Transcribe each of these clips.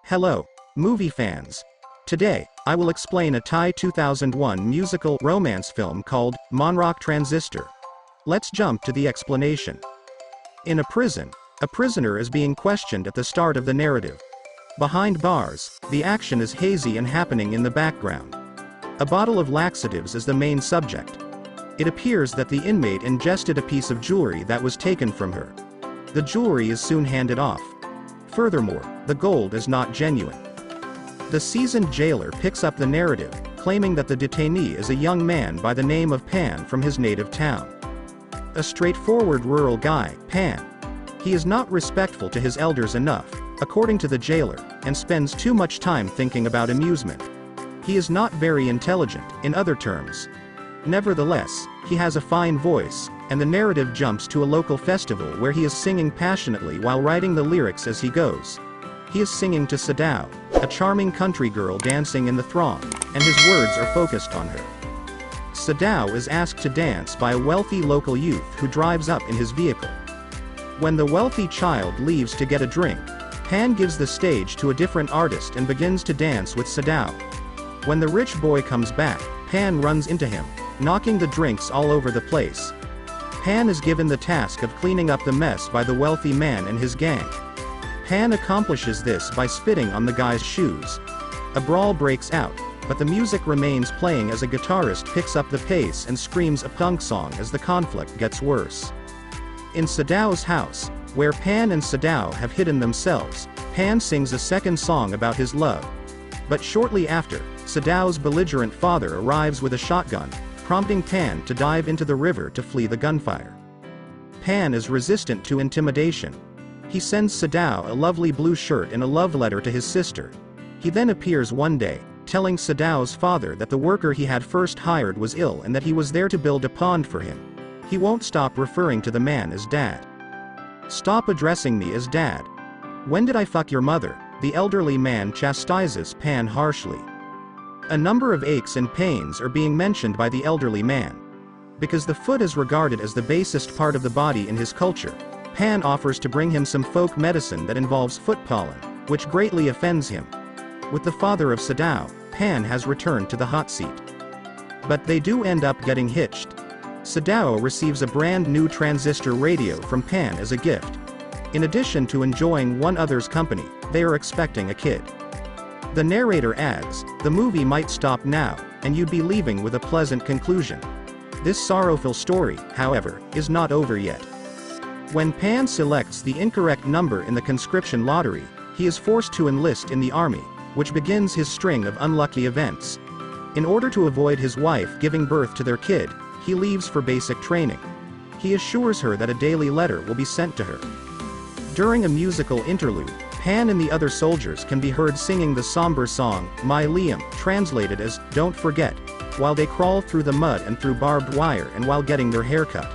Hello, movie fans. Today, I will explain a Thai 2001 musical romance film called Monrak Transistor. Let's jump to the explanation. In a prison, a prisoner is being questioned at the start of the narrative. Behind bars, the action is hazy and happening in the background. A bottle of laxatives is the main subject. It appears that the inmate ingested a piece of jewelry that was taken from her. The jewelry is soon handed off. Furthermore, the gold is not genuine. The seasoned jailer picks up the narrative, claiming that the detainee is a young man by the name of Pan from his native town. A straightforward rural guy, Pan. He is not respectful to his elders enough, according to the jailer, and spends too much time thinking about amusement. He is not very intelligent, in other terms. Nevertheless, he has a fine voice, and the narrative jumps to a local festival where he is singing passionately while writing the lyrics as he goes. He is singing to Sadao, a charming country girl dancing in the throng, and his words are focused on her. Sadao is asked to dance by a wealthy local youth who drives up in his vehicle. When the wealthy child leaves to get a drink, Pan gives the stage to a different artist and begins to dance with Sadao. When the rich boy comes back, Pan runs into him, knocking the drinks all over the place. Pan is given the task of cleaning up the mess by the wealthy man and his gang. Pan accomplishes this by spitting on the guy's shoes. A brawl breaks out, but the music remains playing as a guitarist picks up the pace and screams a punk song as the conflict gets worse. In Sadao's house, where Pan and Sadao have hidden themselves, Pan sings a second song about his love. But shortly after, Sadao's belligerent father arrives with a shotgun, prompting Pan to dive into the river to flee the gunfire. Pan is resistant to intimidation. He sends Sadao a lovely blue shirt and a love letter to his sister. He then appears one day, telling Sadao's father that the worker he had first hired was ill and that he was there to build a pond for him. He won't stop referring to the man as Dad. "Stop addressing me as Dad. When did I fuck your mother?" the elderly man chastises Pan harshly. A number of aches and pains are being mentioned by the elderly man. Because the foot is regarded as the basest part of the body in his culture, Pan offers to bring him some folk medicine that involves foot pollen, which greatly offends him. With the father of Sadao, Pan has returned to the hot seat. But they do end up getting hitched. Sadao receives a brand new transistor radio from Pan as a gift. In addition to enjoying one other's company, they are expecting a kid. The narrator adds, "The movie might stop now, and you'd be leaving with a pleasant conclusion." This sorrowful story, however, is not over yet. When Pan selects the incorrect number in the conscription lottery, he is forced to enlist in the army, which begins his string of unlucky events. In order to avoid his wife giving birth to their kid, he leaves for basic training. He assures her that a daily letter will be sent to her. During a musical interlude, Pan and the other soldiers can be heard singing the somber song, My Liam, translated as, "Don't Forget," while they crawl through the mud and through barbed wire and while getting their hair cut.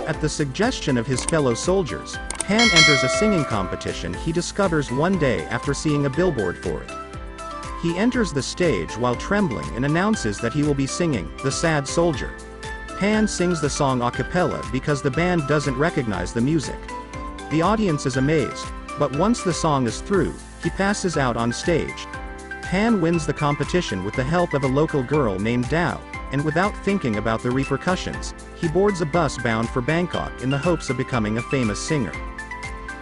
At the suggestion of his fellow soldiers, Pan enters a singing competition he discovers one day after seeing a billboard for it. He enters the stage while trembling and announces that he will be singing, "The Sad Soldier." Pan sings the song a cappella because the band doesn't recognize the music. The audience is amazed, but once the song is through, he passes out on stage. Pan wins the competition with the help of a local girl named Dao, and without thinking about the repercussions, he boards a bus bound for Bangkok in the hopes of becoming a famous singer.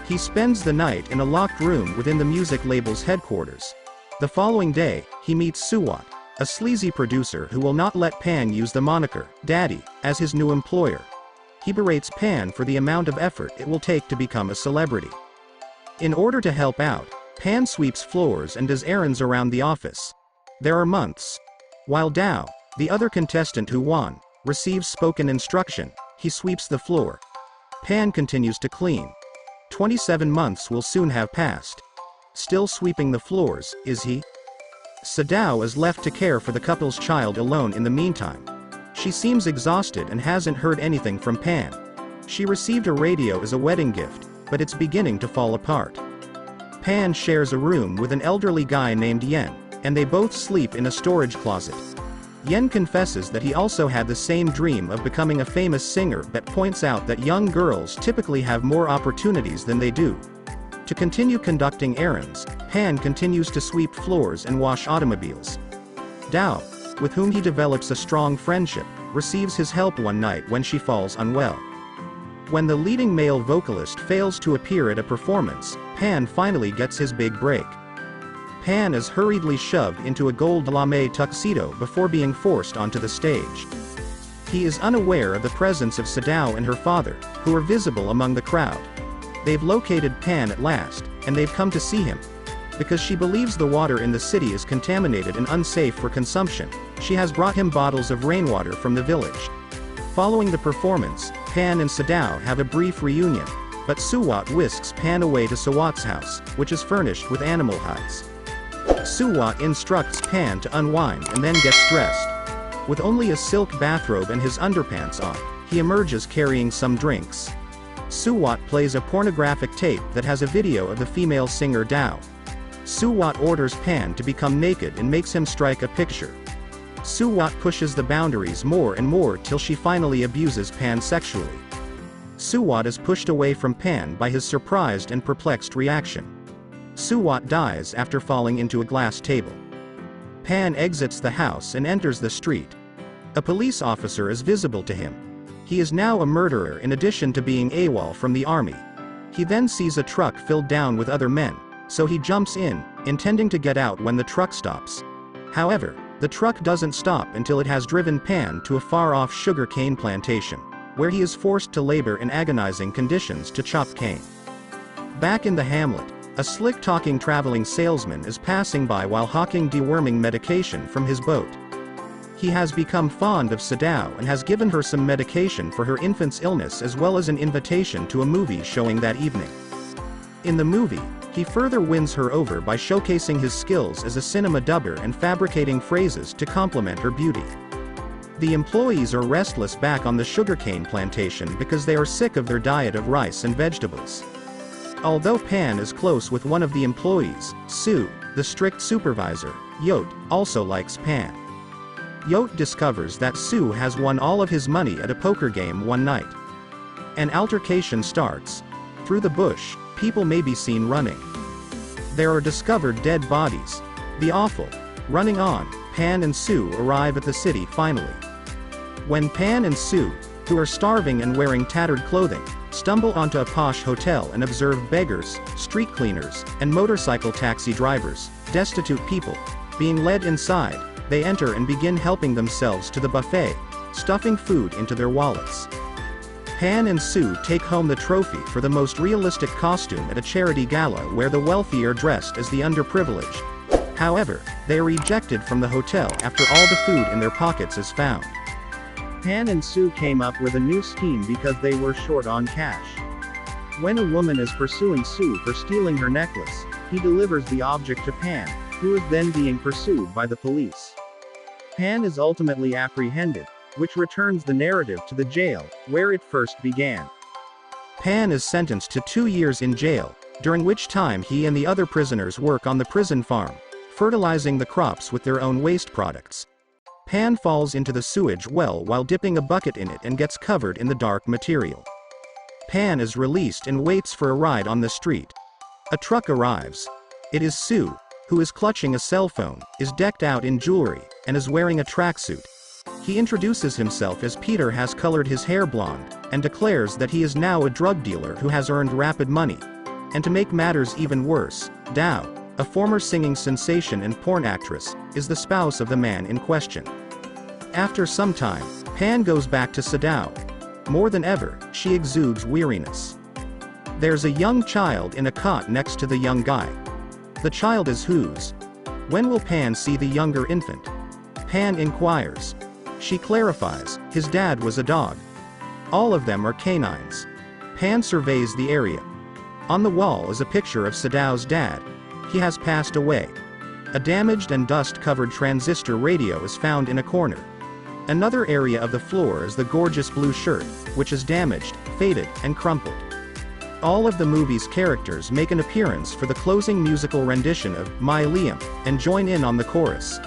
He spends the night in a locked room within the music label's headquarters. The following day, he meets Suwat, a sleazy producer who will not let Pan use the moniker, Daddy, as his new employer. He berates Pan for the amount of effort it will take to become a celebrity. In order to help out, Pan sweeps floors and does errands around the office. There are months. While Dao, the other contestant who won, receives spoken instruction, he sweeps the floor. Pan continues to clean. 27 months will soon have passed. Still sweeping the floors, is he? Sadao is left to care for the couple's child alone in the meantime. She seems exhausted and hasn't heard anything from Pan. She received a radio as a wedding gift, but it's beginning to fall apart. Pan shares a room with an elderly guy named Yen, and they both sleep in a storage closet. Yen confesses that he also had the same dream of becoming a famous singer but points out that young girls typically have more opportunities than they do. To continue conducting errands, Pan continues to sweep floors and wash automobiles. Dao, with whom he develops a strong friendship, receives his help one night when she falls unwell. When the leading male vocalist fails to appear at a performance, Pan finally gets his big break. Pan is hurriedly shoved into a gold lame tuxedo before being forced onto the stage. He is unaware of the presence of Sadao and her father, who are visible among the crowd. They've located Pan at last, and they've come to see him. Because she believes the water in the city is contaminated and unsafe for consumption, she has brought him bottles of rainwater from the village. Following the performance, Pan and Sadao have a brief reunion, but Suwat whisks Pan away to Sawat's house, which is furnished with animal hides. Suwat instructs Pan to unwind and then gets dressed. With only a silk bathrobe and his underpants on, he emerges carrying some drinks. Suwat plays a pornographic tape that has a video of the female singer Dao. Suwat orders Pan to become naked and makes him strike a picture. Suwat pushes the boundaries more and more till she finally abuses Pan sexually. Suwat is pushed away from Pan by his surprised and perplexed reaction. Suwat dies after falling into a glass table. Pan exits the house and enters the street. A police officer is visible to him. He is now a murderer in addition to being AWOL from the army. He then sees a truck filled down with other men, so he jumps in, intending to get out when the truck stops. However, the truck doesn't stop until it has driven Pan to a far-off sugarcane plantation, where he is forced to labor in agonizing conditions to chop cane. Back in the hamlet, a slick-talking traveling salesman is passing by while hawking deworming medication from his boat. He has become fond of Sadao and has given her some medication for her infant's illness as well as an invitation to a movie showing that evening. In the movie, he further wins her over by showcasing his skills as a cinema dubber and fabricating phrases to complement her beauty. The employees are restless back on the sugarcane plantation because they are sick of their diet of rice and vegetables. Although Pan is close with one of the employees, Sue, the strict supervisor, Yote, also likes Pan. Yote discovers that Sue has won all of his money at a poker game one night. An altercation starts. Through the bush, people may be seen running. There are discovered dead bodies. The awful. Running on, Pan and Sue arrive at the city finally. When Pan and Sue, who are starving and wearing tattered clothing, stumble onto a posh hotel and observe beggars, street cleaners, and motorcycle taxi drivers, destitute people, being led inside, they enter and begin helping themselves to the buffet, stuffing food into their wallets. Pan and Sue take home the trophy for the most realistic costume at a charity gala where the wealthy are dressed as the underprivileged. However, they are rejected from the hotel after all the food in their pockets is found. Pan and Sue came up with a new scheme because they were short on cash. When a woman is pursuing Sue for stealing her necklace, he delivers the object to Pan, who is then being pursued by the police. Pan is ultimately apprehended, which returns the narrative to the jail, where it first began. Pan is sentenced to 2 years in jail, during which time he and the other prisoners work on the prison farm, fertilizing the crops with their own waste products. Pan falls into the sewage well while dipping a bucket in it and gets covered in the dark material. Pan is released and waits for a ride on the street. A truck arrives. It is Sue, who is clutching a cell phone, is decked out in jewelry, and is wearing a tracksuit. He introduces himself as Peter has colored his hair blonde, and declares that he is now a drug dealer who has earned rapid money. And to make matters even worse, Dao, a former singing sensation and porn actress, is the spouse of the man in question. After some time, Pan goes back to Sadao. More than ever, she exudes weariness. There's a young child in a cot next to the young guy. The child is whose? When will Pan see the younger infant? Pan inquires. She clarifies, his dad was a dog. All of them are canines. Pan surveys the area. On the wall is a picture of Sadao's dad. He has passed away. A damaged and dust-covered transistor radio is found in a corner. Another area of the floor is the gorgeous blue shirt, which is damaged, faded, and crumpled. All of the movie's characters make an appearance for the closing musical rendition of My Liam, and join in on the chorus.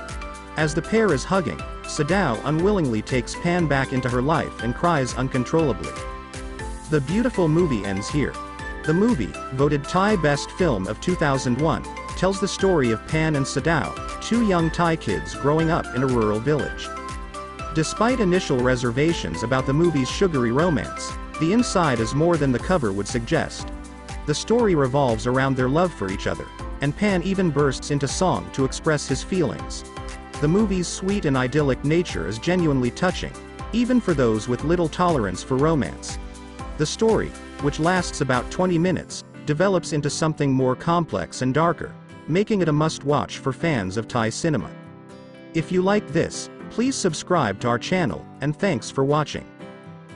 As the pair is hugging, Sadao unwillingly takes Pan back into her life and cries uncontrollably. The beautiful movie ends here. The movie, voted Thai Best Film of 2001, tells the story of Pan and Sadao, two young Thai kids growing up in a rural village. Despite initial reservations about the movie's sugary romance, the inside is more than the cover would suggest. The story revolves around their love for each other, and Pan even bursts into song to express his feelings. The movie's sweet and idyllic nature is genuinely touching, even for those with little tolerance for romance. The story, which lasts about 20 minutes, develops into something more complex and darker, making it a must-watch for fans of Thai cinema. If you like this, please subscribe to our channel, and thanks for watching.